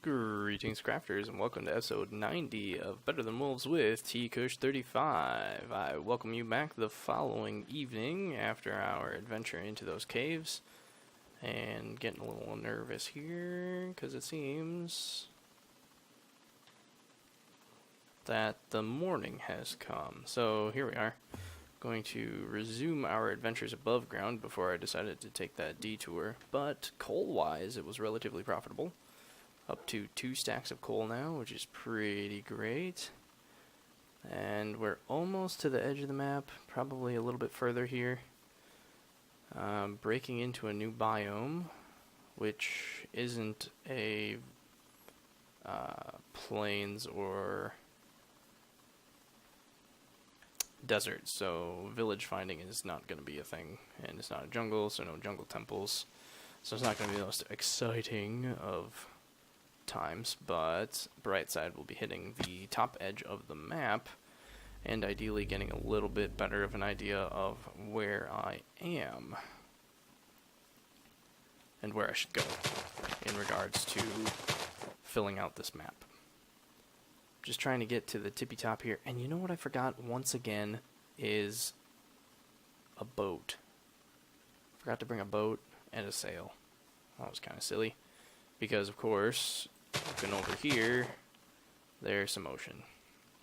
Greetings, crafters, and welcome to episode 90 of Better Than Wolves with T-Kush35. I welcome you back the following evening after our adventure into those caves. And getting a little nervous here, because it seems that the morning has come. So here we are, going to resume our adventures above ground before I decided to take that detour. But coal-wise, it was relatively profitable. Up to 2 stacks of coal now, which is pretty great. And we're almost to the edge of the map, probably a little bit further here. Breaking into a new biome, which isn't a plains or desert, so village finding is not going to be a thing. And it's not a jungle, so no jungle temples. So it's not going to be the most exciting of times, but bright side will be hitting the top edge of the map and ideally getting a little bit better of an idea of where I am and where I should go in regards to filling out this map. Just trying to get to the tippy top here, and you know what I forgot once again is a boat. Forgot to bring a boat and a sail. That was kind of silly because of course looking over here, there's some ocean.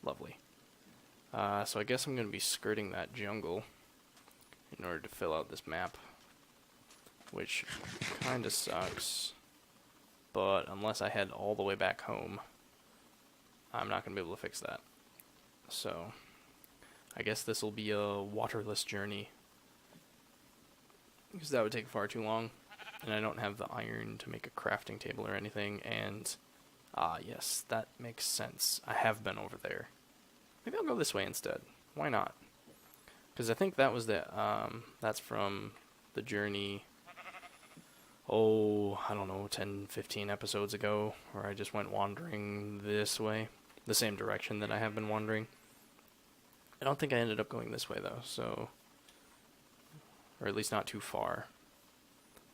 Lovely. So I guess I'm going to be skirting that jungle in order to fill out this map, which kind of sucks. But unless I head all the way back home, I'm not going to be able to fix that. So I guess this will be a waterless journey, because that would take far too long. And I don't have the iron to make a crafting table or anything, and yes, that makes sense. I have been over there. Maybe I'll go this way instead. Why not? Because I think that was that's from the journey, I don't know, 10, 15 episodes ago, where I just went wandering this way, the same direction that I have been wandering. I don't think I ended up going this way though, so, or at least not too far.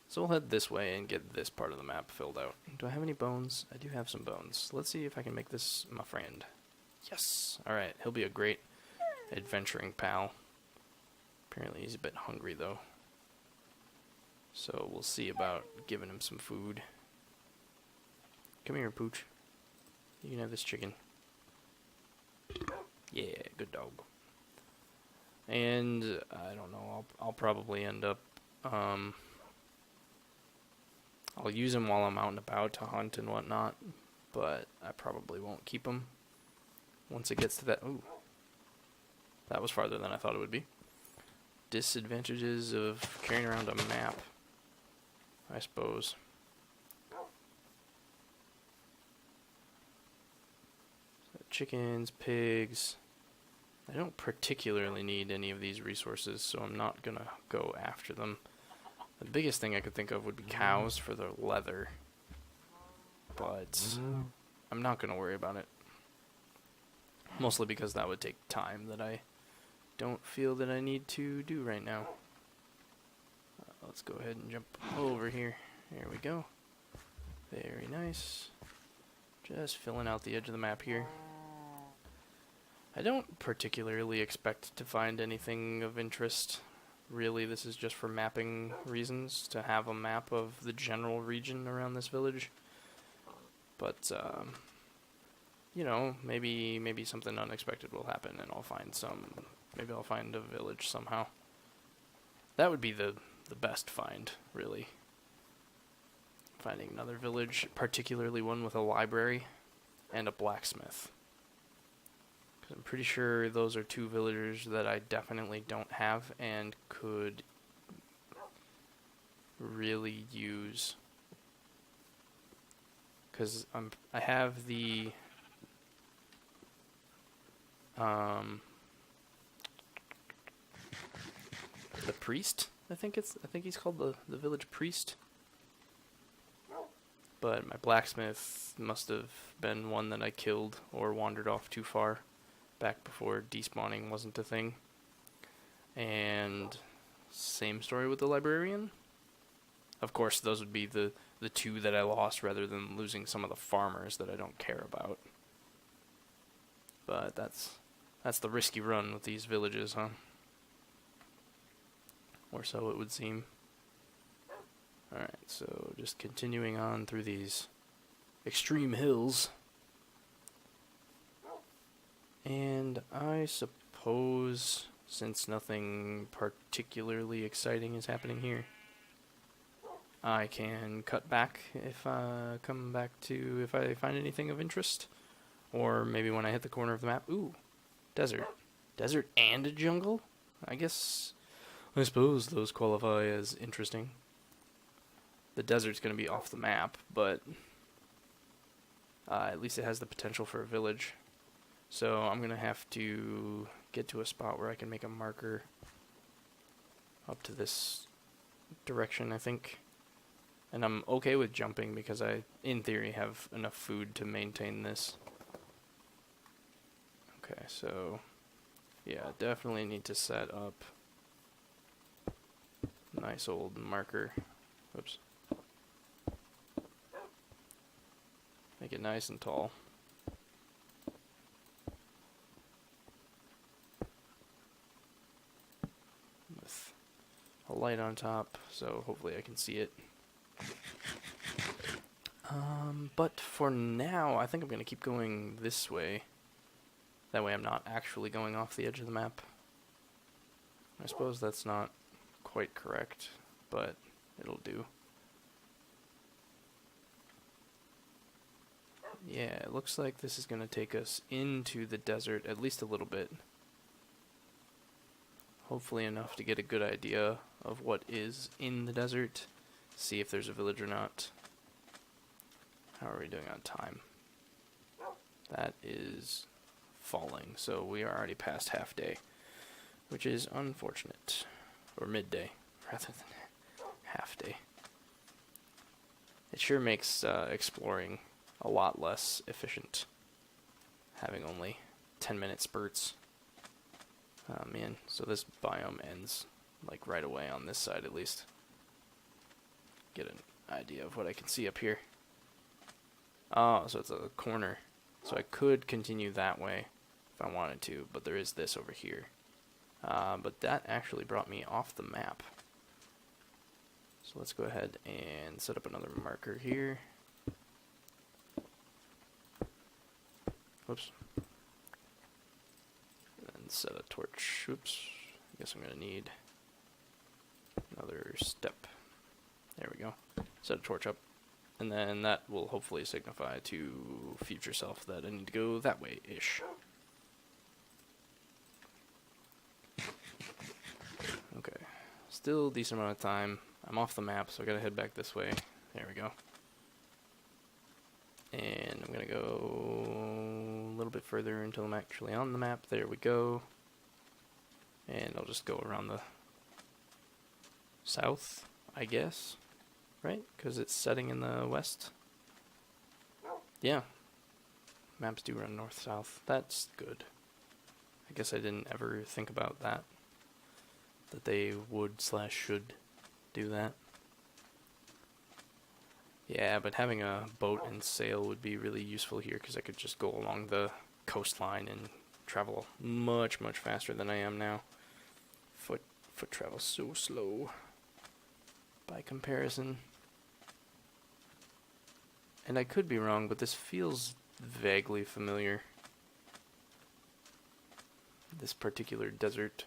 So we'll head this way and get this part of the map filled out. Do I have any bones? I do have some bones. Let's see if I can make this my friend. Yes! Alright, he'll be a great adventuring pal. Apparently he's a bit hungry though. So we'll see about giving him some food. Come here, Pooch. You can have this chicken. Yeah, good dog. And I don't know, I'll probably end up I'll use him while I'm out and about to hunt and whatnot, but I probably won't keep him once it gets to that. Ooh, that was farther than I thought it would be. Disadvantages of carrying around a map, I suppose. So chickens, pigs. I don't particularly need any of these resources, so I'm not gonna go after them. The biggest thing I could think of would be cows for their leather, but I'm not going to worry about it. Mostly because that would take time that I don't feel that I need to do right now. Let's go ahead and jump over here. There we go. Very nice. Just filling out the edge of the map here. I don't particularly expect to find anything of interest. Really, this is just for mapping reasons, to have a map of the general region around this village. But, you know, maybe something unexpected will happen and I'll find maybe I'll find a village somehow. That would be the best find, really. Finding another village, particularly one with a library and a blacksmith. I'm pretty sure those are 2 villagers that I definitely don't have and could really use. Because I have the priest. I think he's called the village priest. But my blacksmith must have been one that I killed or wandered off too far, back before despawning wasn't a thing. And same story with the librarian. Of course, those would be the the 2 that I lost rather than losing some of the farmers that I don't care about. But that's the risky run with these villages, huh? Or so it would seem. Alright, so just continuing on through these extreme hills. And I suppose, since nothing particularly exciting is happening here, I can cut back if I come back to if I find anything of interest. Or maybe when I hit the corner of the map. Ooh, desert. Desert and a jungle? I suppose those qualify as interesting. The desert's going to be off the map, but at least it has the potential for a village. So I'm going to have to get to a spot where I can make a marker up to this direction, I think. And I'm okay with jumping because I, in theory, have enough food to maintain this. Okay, so yeah, definitely need to set up nice old marker. Whoops. Make it nice and tall. With a light on top, so hopefully I can see it. But for now, I think I'm going to keep going this way. That way I'm not actually going off the edge of the map. I suppose that's not quite correct, but it'll do. Yeah, it looks like this is going to take us into the desert at least a little bit. Hopefully enough to get a good idea of what is in the desert. See if there's a village or not. How are we doing on time? That is falling, so we are already past half day, which is unfortunate. Or midday, rather than half day. It sure makes exploring a lot less efficient, having only 10-minute spurts. Oh man, so this biome ends like right away on this side at least. Get an idea of what I can see up here. Oh, so it's a corner. So I could continue that way if I wanted to, but there is this over here. But that actually brought me off the map. So let's go ahead and set up another marker here. Whoops. And set a torch. Oops. I guess I'm going to need another step. There we go. Set a torch up. And then that will hopefully signify to future self that I need to go that way-ish. Okay. Still a decent amount of time. I'm off the map, so I gotta head back this way. There we go. And I'm gonna go a little bit further until I'm actually on the map. There we go. And I'll just go around the south, I guess. Right? Because it's setting in the west. Yeah. Maps do run north-south. That's good. I guess I didn't ever think about that. That they would/should do that. Yeah, but having a boat and sail would be really useful here because I could just go along the coastline and travel much, much faster than I am now. Foot travel's so slow by comparison. And I could be wrong, but this feels vaguely familiar. This particular desert-ish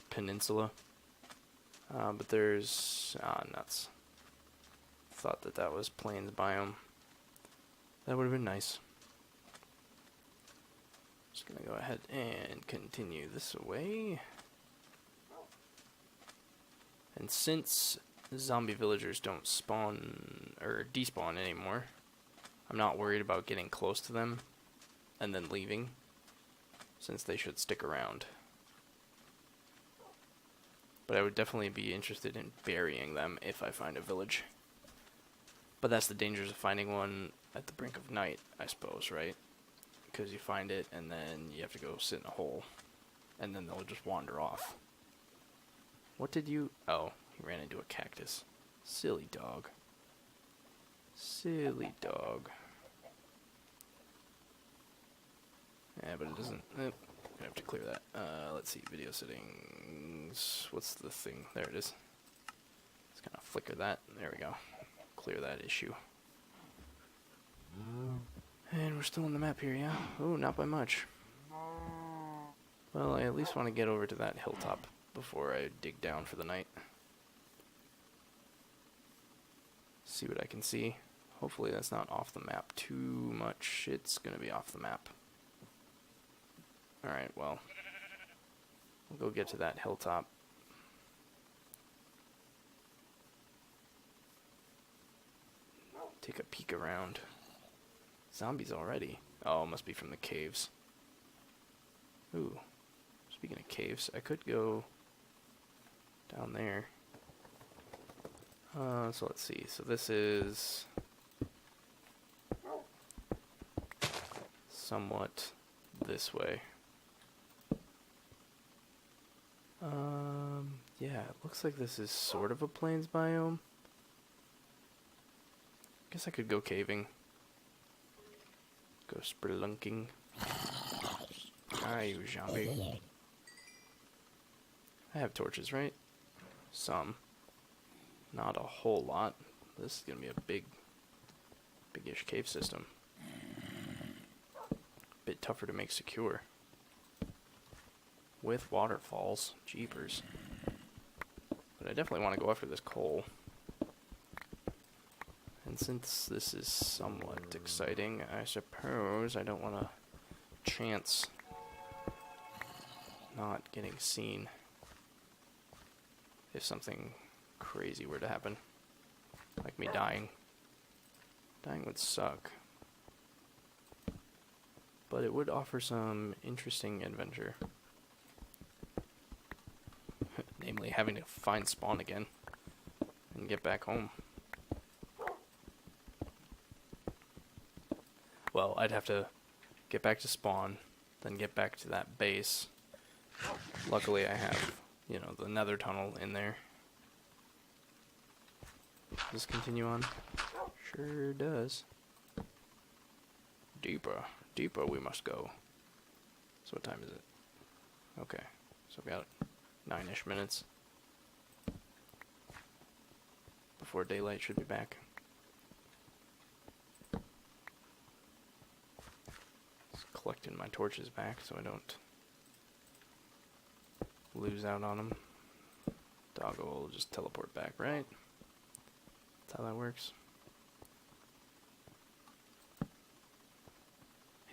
peninsula. But there's... nuts. Thought that was plains biome. That would have been nice. Just gonna go ahead and continue this way. And since zombie villagers don't spawn or despawn anymore, I'm not worried about getting close to them and then leaving, since they should stick around. But I would definitely be interested in burying them if I find a village. But that's the dangers of finding one at the brink of night, I suppose, right? Because you find it and then you have to go sit in a hole, and then they'll just wander off. What did you... Oh, He ran into a cactus. Silly dog. Silly dog. Yeah, but it doesn't... I have to clear that. Let's see, video settings... What's the thing? There it is. Let's kind of flicker that. There we go. Clear that issue. And we're still on the map here, yeah? Oh, not by much. Well, I at least want to get over to that hilltop before I dig down for the night. See what I can see. Hopefully that's not off the map too much. It's going to be off the map. Alright, well. We'll go get to that hilltop. Take a peek around. Zombies already. Oh, must be from the caves. Ooh. Speaking of caves, I could go down there. So let's see. So this is somewhat this way. Yeah, it looks like this is sort of a plains biome. Guess I could go caving. Go spelunking. Hi, you zombie. I have torches, right? Some. Not a whole lot. This is gonna be a big-ish cave system. Bit tougher to make secure. With waterfalls. Jeepers. But I definitely want to go after this coal. And since this is somewhat exciting, I suppose I don't want to chance not getting seen if something crazy were to happen. Like me dying. Dying would suck. But it would offer some interesting adventure. Namely, having to find spawn again and get back home. Well, I'd have to get back to spawn, then get back to that base. Luckily, I have, you know, the nether tunnel in there. Does this continue on? Sure does. Deeper, deeper we must go. So what time is it? Okay, so we got 9-ish minutes before daylight should be back. Just collecting my torches back so I don't lose out on them. Doggo will just teleport back, right? That's how that works.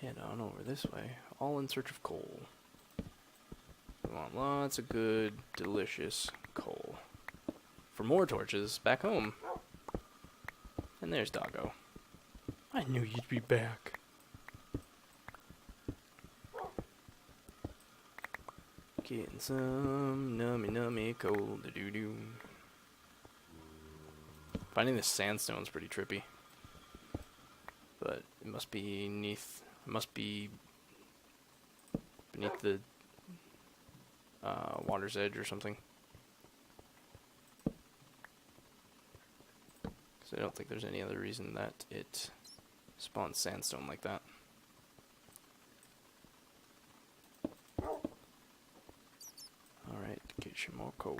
Head on over this way, all in search of coal. We want lots of good, delicious coal. For more torches, back home. And there's Doggo. I knew you'd be back. Getting some nummy coal to do. Finding this sandstone's pretty trippy. But it must be beneath the water's edge or something. Because I don't think there's any other reason that it spawns sandstone like that. Alright, get some more coal.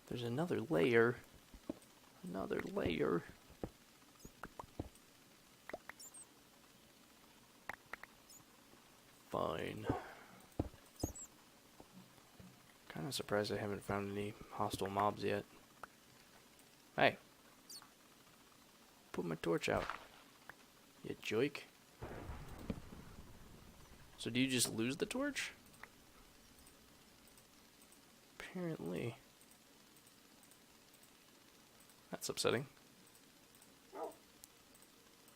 There's another layer. Another layer. Fine. Kind of surprised I haven't found any hostile mobs yet. Hey. Put my torch out. You joik. So do you just lose the torch? Apparently. That's upsetting. I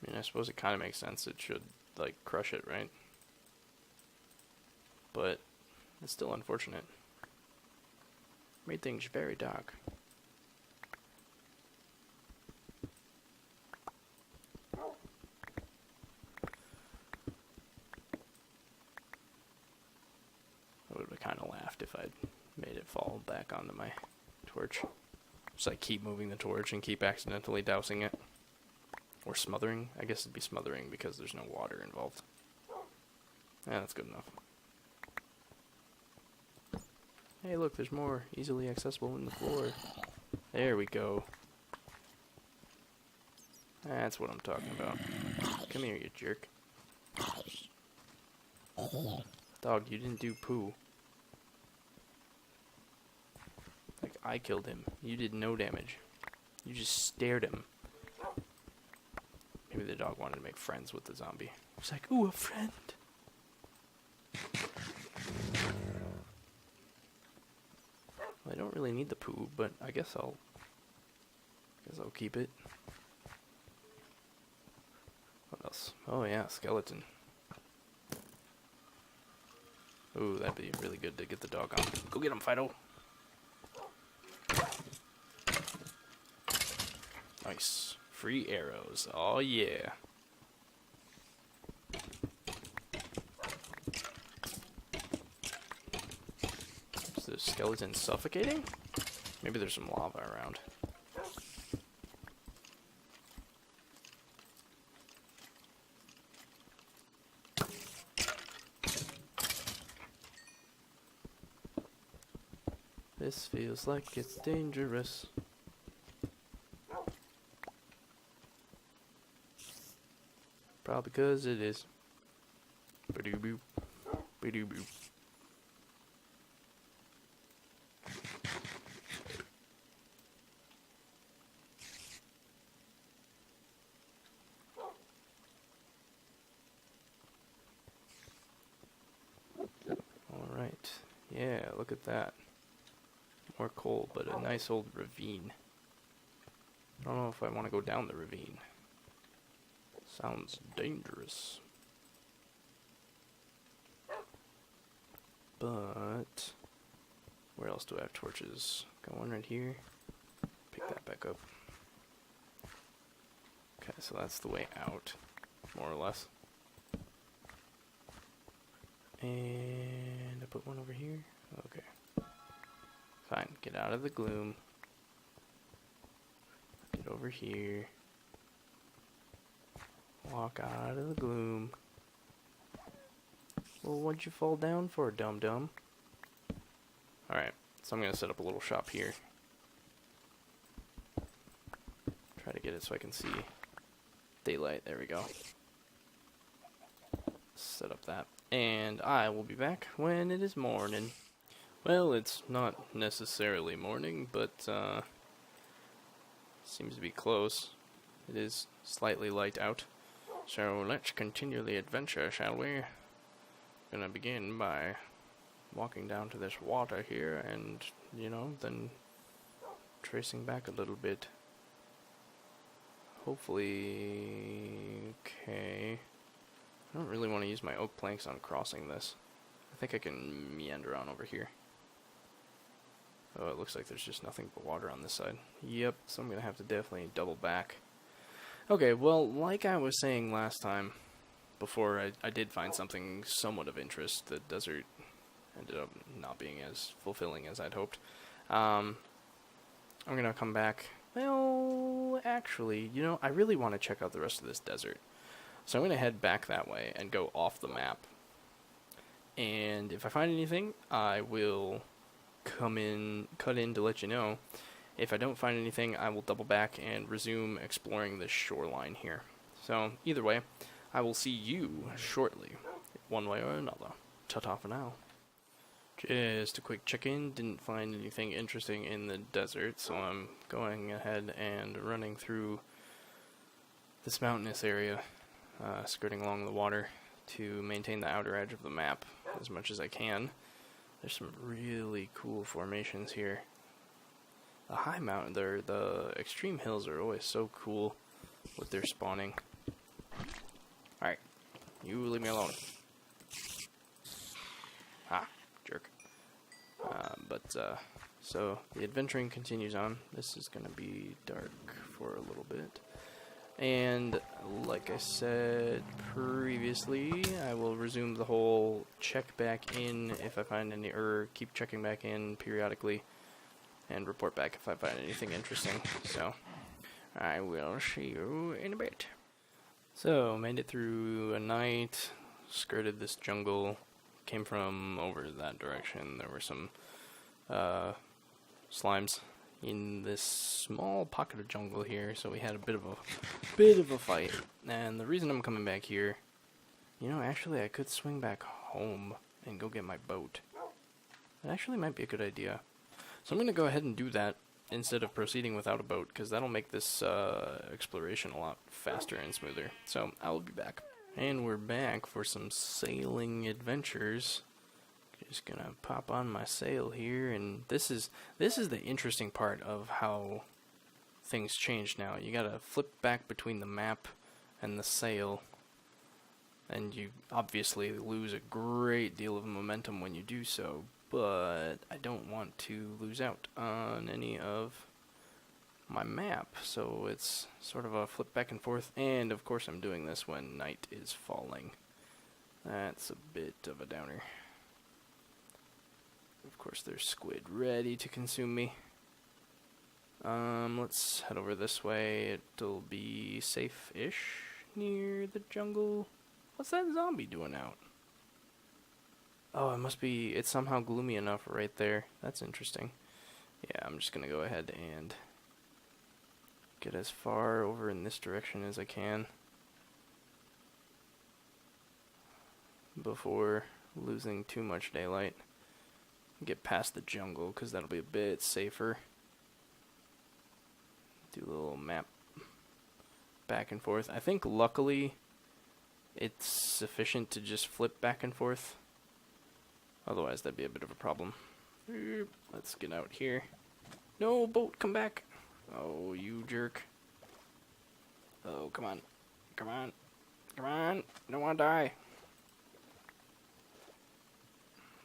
mean, I suppose it kind of makes sense. It should, like, crush it, right? But it's still unfortunate. Made things very dark. onto my torch. Just like keep moving the torch and keep accidentally dousing it. Or smothering. I guess it'd be smothering because there's no water involved. Yeah, that's good enough. Hey, look, there's more easily accessible in the floor. There we go. That's what I'm talking about. Come here, you jerk. Dog, you didn't do poo. Like, I killed him. You did no damage. You just stared at him. Maybe the dog wanted to make friends with the zombie. It's like, ooh, a friend. Well, I don't really need the poo, but I guess I'll keep it. What else? Oh yeah, skeleton. Ooh, that'd be really good to get the dog on. Go get him, Fido. Nice. Free arrows. Oh yeah. Is the skeleton suffocating? Maybe there's some lava around. This feels like it's dangerous. Probably because it is. Ba-doo-boop. Ba-doo-boop. Alright. Yeah, look at that. More coal, but a nice old ravine. I don't know if I want to go down the ravine. Sounds dangerous. But where else do I have torches? Got one right here. Pick that back up. Okay, so that's the way out, more or less. And I put one over here. Okay. Fine, get out of the gloom. Get over here. Walk out of the gloom. Well, what'd you fall down for, dum-dum? Alright, so I'm gonna set up a little shop here. Try to get it so I can see daylight. There we go. Set up that. And I will be back when it is morning. Well, it's not necessarily morning, but seems to be close. It is slightly light out. So let's continue the adventure, shall we? Gonna begin by walking down to this water here and, you know, then tracing back a little bit. Hopefully... okay. I don't really want to use my oak planks on crossing this. I think I can meander on over here. Oh, it looks like there's just nothing but water on this side. Yep, so I'm going to have to definitely double back. Okay, well, like I was saying last time, before I did find something somewhat of interest, the desert ended up not being as fulfilling as I'd hoped. I'm going to come back. Well, actually, you know, I really want to check out the rest of this desert. So I'm going to head back that way and go off the map. And if I find anything, I will cut in to let you know. If I don't find anything, I will double back and resume exploring this shoreline here. So either way, I will see you shortly, one way or another. Ta-ta for now. Just a quick check-in. Didn't find anything interesting in the desert, so I'm going ahead and running through this mountainous area, skirting along the water to maintain the outer edge of the map as much as I can. There's some really cool formations here. The high mountain, the extreme hills are always so cool with their spawning. Alright, you leave me alone. Ah, jerk. So the adventuring continues on. This is going to be dark for a little bit. And like I said previously, I will resume the whole check back in if I find any, or keep checking back in periodically and report back if I find anything interesting. So, I will see you in a bit. So, made it through a night, skirted this jungle, came from over that direction. There were some slimes in this small pocket of jungle here, so we had a bit of a fight. And the reason I'm coming back here, you know, actually I could swing back home and go get my boat. That actually might be a good idea. So I'm going to go ahead and do that instead of proceeding without a boat, because that'll make this exploration a lot faster and smoother. So I'll be back. And we're back for some sailing adventures. Just gonna pop on my sail here, and this is the interesting part of how things change now. You gotta flip back between the map and the sail, and you obviously lose a great deal of momentum when you do so, but I don't want to lose out on any of my map, so it's sort of a flip back and forth, and of course I'm doing this when night is falling. That's a bit of a downer. Of course there's squid ready to consume me. Let's head over this way. It'll be safe-ish near the jungle. What's that zombie doing out? Oh, it must be, it's somehow gloomy enough right there. That's interesting. Yeah, I'm just gonna go ahead and get as far over in this direction as I can before losing too much daylight. Get past the jungle, because that'll be a bit safer. Do a little map back and forth. I think luckily it's sufficient to just flip back and forth. Otherwise that'd be a bit of a problem. Let's get out here. No, boat, come back. Oh, you jerk. Oh, come on. Come on. Come on. I don't want to die.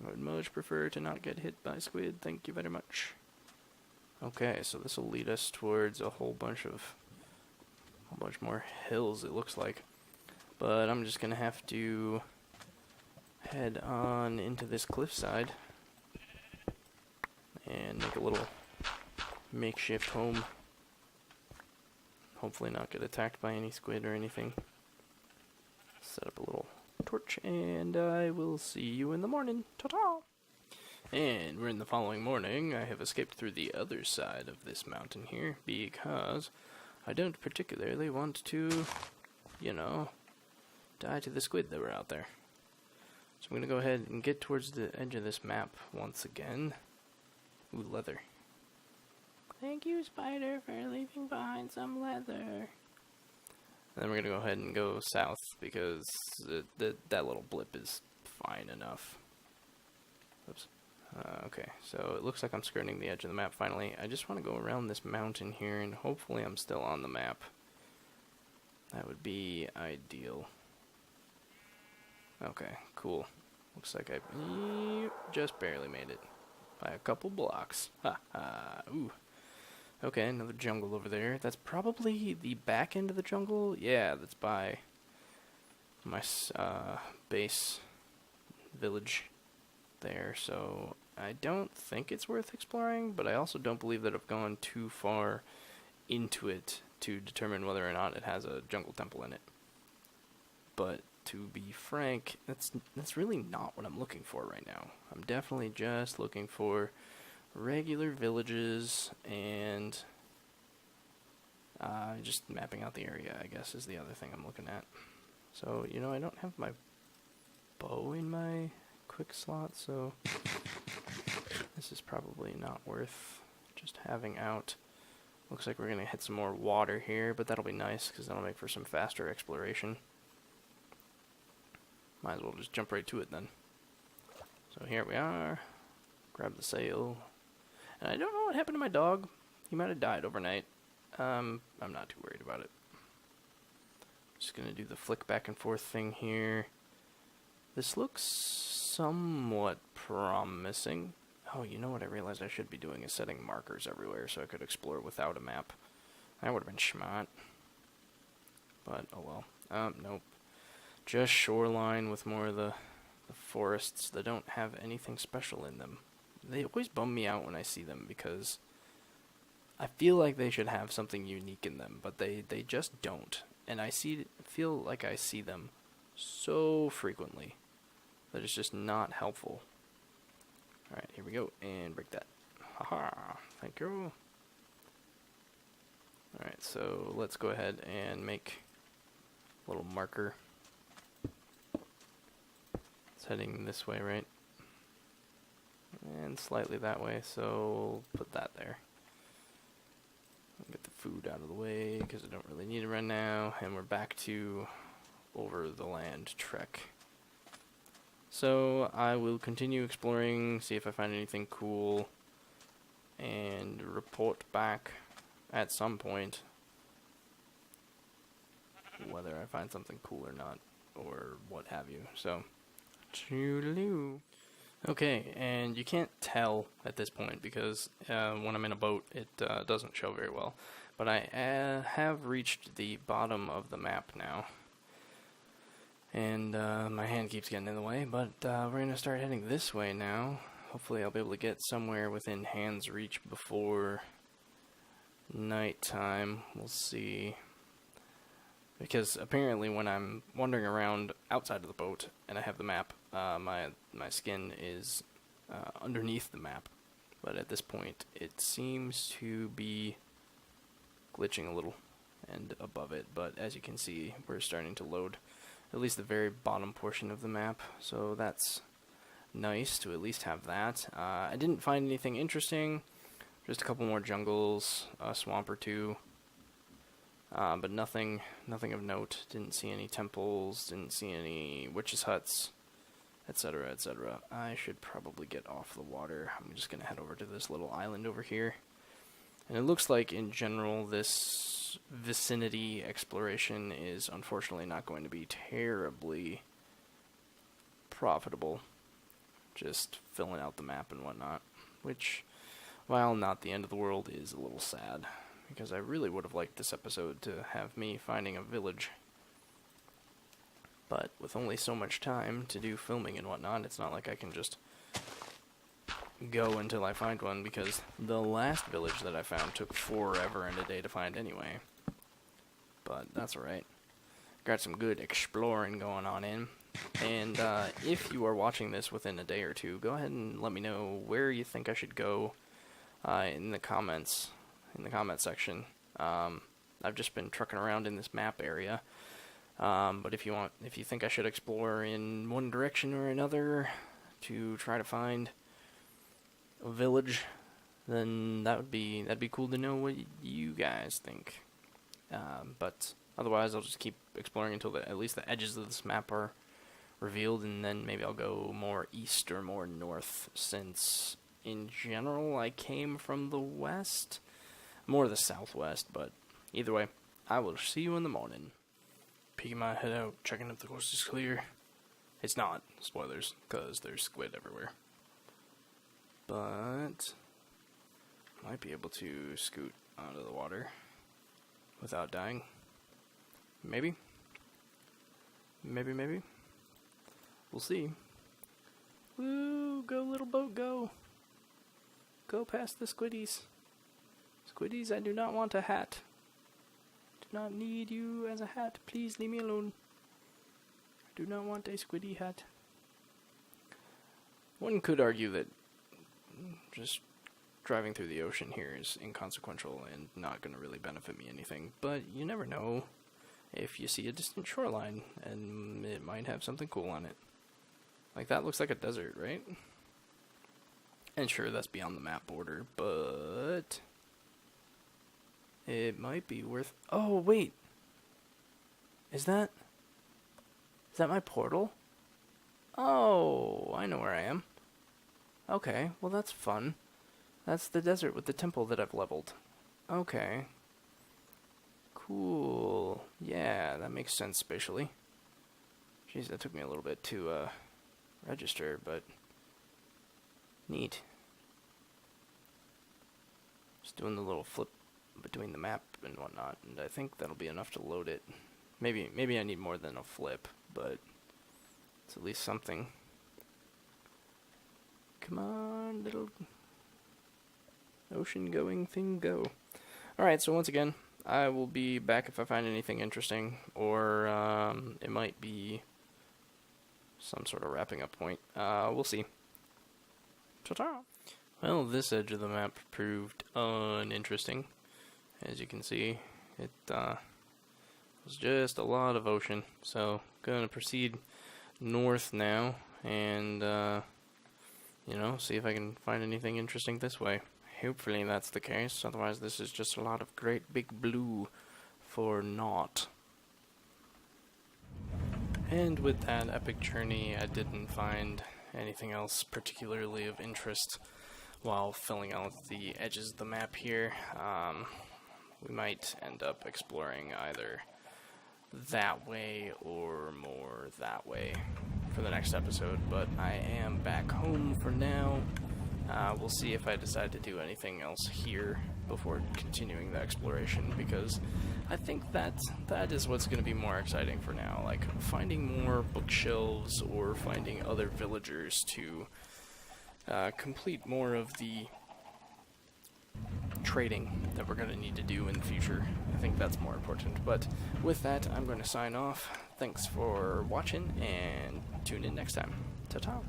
I would much prefer to not get hit by squid. Thank you very much. Okay, so this will lead us towards a whole bunch more hills, it looks like. But I'm just gonna have to head on into this cliffside and make a little makeshift home. Hopefully not get attacked by any squid or anything. Set up a little torch, and I will see you in the morning. Ta-ta! And we're in the following morning. I have escaped through the other side of this mountain here, because I don't particularly want to, you know, die to the squid that were out there. So I'm going to go ahead and get towards the edge of this map once again. Ooh, leather. Thank you, spider, for leaving behind some leather. And then we're going to go ahead and go south, because that little blip is fine enough. Oops. Okay, so it looks like I'm skirting the edge of the map finally. I just want to go around this mountain here, and hopefully I'm still on the map. That would be ideal. Okay, cool. Looks like I just barely made it. By a couple blocks. Ha ha. Ooh. Okay, another jungle over there. That's probably the back end of the jungle. Yeah, that's by my base village there. So I don't think it's worth exploring, but I also don't believe that I've gone too far into it to determine whether or not it has a jungle temple in it. But to be frank, that's really not what I'm looking for right now. I'm definitely just looking for regular villages and just mapping out the area, I guess, is the other thing I'm looking at. So, you know, I don't have my bow in my quick slot, so this is probably not worth just having out. Looks like we're going to hit some more water here, but that'll be nice because that'll make for some faster exploration. Might as well just jump right to it then. So here we are. Grab the sail. And I don't know what happened to my dog. He might have died overnight. I'm not too worried about it. Just going to do the flick back and forth thing here. This looks somewhat promising. Oh, you know what I realized I should be doing is setting markers everywhere so I could explore without a map. That would have been schmott. But, oh well. Nope. Just shoreline with more of the forests that don't have anything special in them. They always bum me out when I see them because I feel like they should have something unique in them, but they just don't. And feel like I see them so frequently that it's just not helpful. Alright, here we go, and break that. Haha, thank you. Alright, so let's go ahead and make a little marker. It's heading this way, right? And slightly that way, so put that there. Get the food out of the way, because I don't really need it right now. And we're back to over the land trek. So I will continue exploring, see if I find anything cool, and report back at some point whether I find something cool or not, or what have you. So, toodaloo. Okay, and you can't tell at this point because when I'm in a boat it doesn't show very well. But I have reached the bottom of the map now. And my hand keeps getting in the way, but we're going to start heading this way now. Hopefully I'll be able to get somewhere within hand's reach before nighttime. We'll see. Because apparently when I'm wandering around outside of the boat and I have the map, my skin is underneath the map. But at this point it seems to be glitching a little and above it. But as you can see, we're starting to load at least the very bottom portion of the map. So that's nice to at least have that. I didn't find anything interesting. Just a couple more jungles, a swamp or two. But nothing of note. Didn't see any temples, didn't see any witches' huts, etc., etc. I should probably get off the water. I'm just going to head over to this little island over here. And it looks like, in general, this vicinity exploration is unfortunately not going to be terribly profitable. Just filling out the map and whatnot. Which, while not the end of the world, is a little sad. Because I really would have liked this episode to have me finding a village. But with only so much time to do filming and whatnot, it's not like I can just go until I find one, because the last village that I found took forever and a day to find anyway. But that's alright. Got some good exploring going on in. And if you are watching this within a day or two, go ahead and let me know where you think I should go in the comments. In the comment section. I've just been trucking around in this map area, but if you think I should explore in one direction or another to try to find a village, then that'd be cool to know what you guys think. But otherwise, I'll just keep exploring until at least the edges of this map are revealed, and then maybe I'll go more east or more north, since in general I came from the west. More the southwest, but either way, I will see you in the morning. Peeking my head out, checking if the coast is clear. It's not, spoilers, because there's squid everywhere. But might be able to scoot onto the water without dying. Maybe. Maybe. We'll see. Woo, go little boat, go. Go past the squiddies. Squiddies, I do not want a hat. Do not need you as a hat. Please leave me alone. I do not want a squiddy hat. One could argue that just driving through the ocean here is inconsequential and not going to really benefit me anything. But you never know if you see a distant shoreline and it might have something cool on it. Like that looks like a desert, right? And sure, that's beyond the map border, but it might be worth... Oh, wait. Is that my portal? Oh, I know where I am. Okay, well that's fun. That's the desert with the temple that I've leveled. Okay. Cool. Yeah, that makes sense spatially. Jeez, that took me a little bit to register, but neat. Just doing the little flip between the map and whatnot, and I think that'll be enough to load it. Maybe I need more than a flip, but it's at least something. Come on, little ocean-going thing, go. Alright, so once again, I will be back if I find anything interesting, or it might be some sort of wrapping up point. We'll see. Ta-ta! Well, this edge of the map proved uninteresting. As you can see, it was just a lot of ocean. So, going to proceed north now, and, you know, see if I can find anything interesting this way. Hopefully that's the case, otherwise this is just a lot of great big blue for naught. And with that epic journey, I didn't find anything else particularly of interest while filling out the edges of the map here. We might end up exploring either that way or more that way for the next episode, but I am back home for now. We'll see if I decide to do anything else here before continuing the exploration, because I think that is what's going to be more exciting for now, like finding more bookshelves or finding other villagers to complete more of the trading that we're going to need to do in the future. I think that's more important. But with that, I'm going to sign off. Thanks for watching, and tune in next time. Ta-ta!